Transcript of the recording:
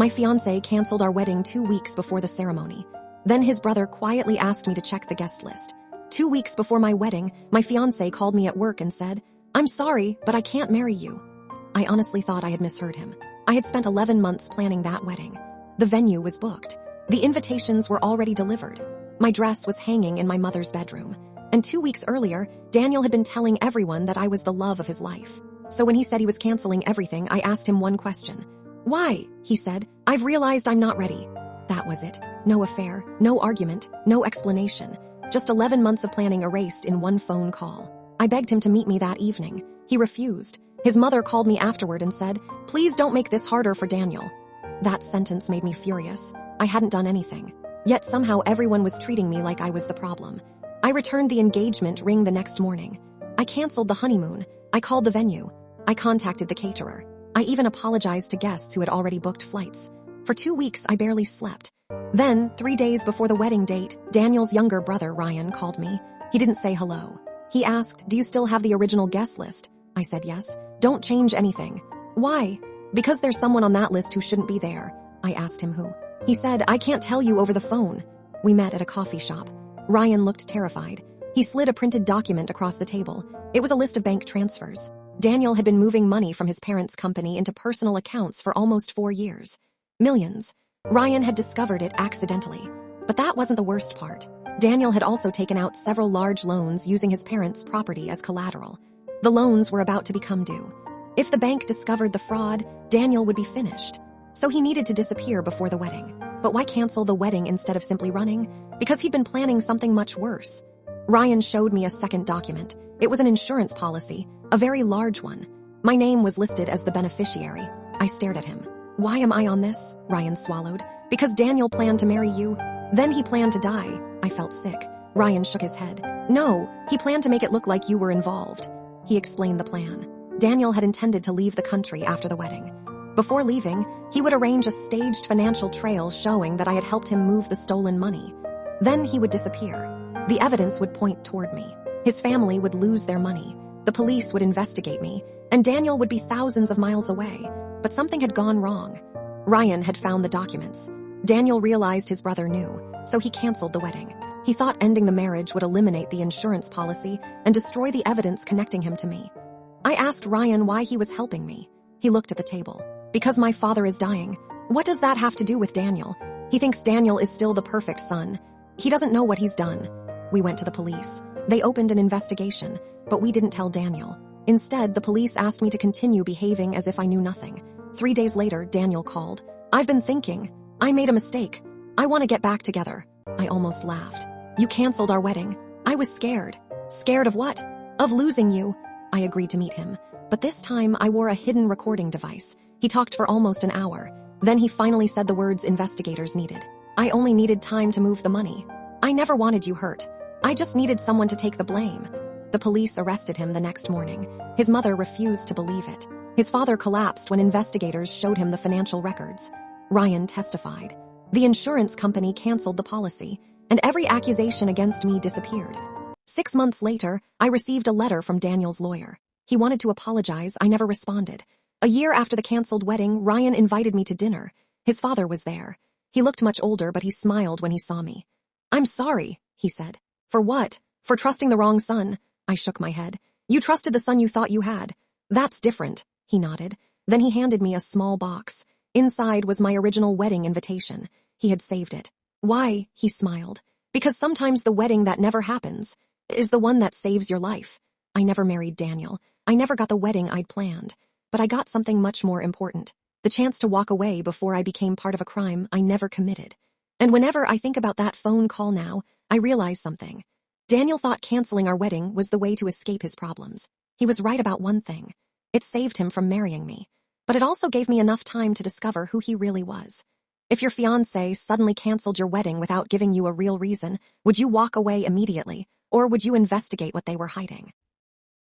My fiancé canceled our wedding 2 weeks before the ceremony. Then his brother quietly asked me to check the guest list. 2 weeks before my wedding, my fiancé called me at work and said, "I'm sorry, but I can't marry you." I honestly thought I had misheard him. I had spent 11 months planning that wedding. The venue was booked. The invitations were already delivered. My dress was hanging in my mother's bedroom. And 2 weeks earlier, Daniel had been telling everyone that I was the love of his life. So when he said he was canceling everything, I asked him one question. "Why?" he said. "I've realized I'm not ready." That was it. No affair, no argument, no explanation. Just 11 months of planning erased in one phone call. I begged him to meet me that evening. He refused. His mother called me afterward and said, "Please don't make this harder for Daniel." That sentence made me furious. I hadn't done anything. Yet somehow everyone was treating me like I was the problem. I returned the engagement ring the next morning. I canceled the honeymoon. I called the venue. I contacted the caterer. I even apologized to guests who had already booked flights. For 2 weeks, I barely slept. Then, 3 days before the wedding date, Daniel's younger brother, Ryan, called me. He didn't say hello. He asked, "Do you still have the original guest list?" I said yes. "Don't change anything." "Why?" "Because there's someone on that list who shouldn't be there." I asked him who. He said, "I can't tell you over the phone." We met at a coffee shop. Ryan looked terrified. He slid a printed document across the table. It was a list of bank transfers. Daniel had been moving money from his parents' company into personal accounts for almost 4 years. Millions. Ryan had discovered it accidentally. But that wasn't the worst part. Daniel had also taken out several large loans using his parents' property as collateral. The loans were about to become due. If the bank discovered the fraud, Daniel would be finished. So he needed to disappear before the wedding. But why cancel the wedding instead of simply running? Because he'd been planning something much worse. Ryan showed me a second document. It was an insurance policy, a very large one. My name was listed as the beneficiary. I stared at him. "Why am I on this?" Ryan swallowed. "Because Daniel planned to marry you. Then he planned to die." I felt sick. Ryan shook his head. "No, he planned to make it look like you were involved." He explained the plan. Daniel had intended to leave the country after the wedding. Before leaving, he would arrange a staged financial trail showing that I had helped him move the stolen money. Then he would disappear. The evidence would point toward me. His family would lose their money. The police would investigate me, and Daniel would be thousands of miles away. But something had gone wrong. Ryan had found the documents. Daniel realized his brother knew, so he canceled the wedding. He thought ending the marriage would eliminate the insurance policy and destroy the evidence connecting him to me. I asked Ryan why he was helping me. He looked at the table. "Because my father is dying." What does that have to do with Daniel? He thinks Daniel is still the perfect son. He doesn't know what he's done. We went to the police. They opened an investigation, but we didn't tell Daniel. Instead, the police asked me to continue behaving as if I knew nothing. 3 days later, Daniel called. "I've been thinking. I made a mistake. I want to get back together." I almost laughed. "You canceled our wedding." I was scared. Scared of what? Of losing you. I agreed to meet him. But this time, I wore a hidden recording device. He talked for almost an hour. Then he finally said the words investigators needed. I only needed time to move the money. "I never wanted you hurt. I just needed someone to take the blame." The police arrested him the next morning. His mother refused to believe it. His father collapsed when investigators showed him the financial records. Ryan testified. The insurance company canceled the policy, and every accusation against me disappeared. 6 months later, I received a letter from Daniel's lawyer. He wanted to apologize. I never responded. A year after the canceled wedding, Ryan invited me to dinner. His father was there. He looked much older, but he smiled when he saw me. "I'm sorry," he said. "For what? For trusting the wrong son?" I shook my head. "You trusted the son you thought you had. That's different," he nodded. Then he handed me a small box. Inside was my original wedding invitation. He had saved it. "Why?" he smiled. "Because sometimes the wedding that never happens is the one that saves your life." I never married Daniel. I never got the wedding I'd planned. But I got something much more important. The chance to walk away before I became part of a crime I never committed. And whenever I think about that phone call now, I realize something. Daniel thought canceling our wedding was the way to escape his problems. He was right about one thing. It saved him from marrying me. But it also gave me enough time to discover who he really was. If your fiancé suddenly canceled your wedding without giving you a real reason, would you walk away immediately, or would you investigate what they were hiding?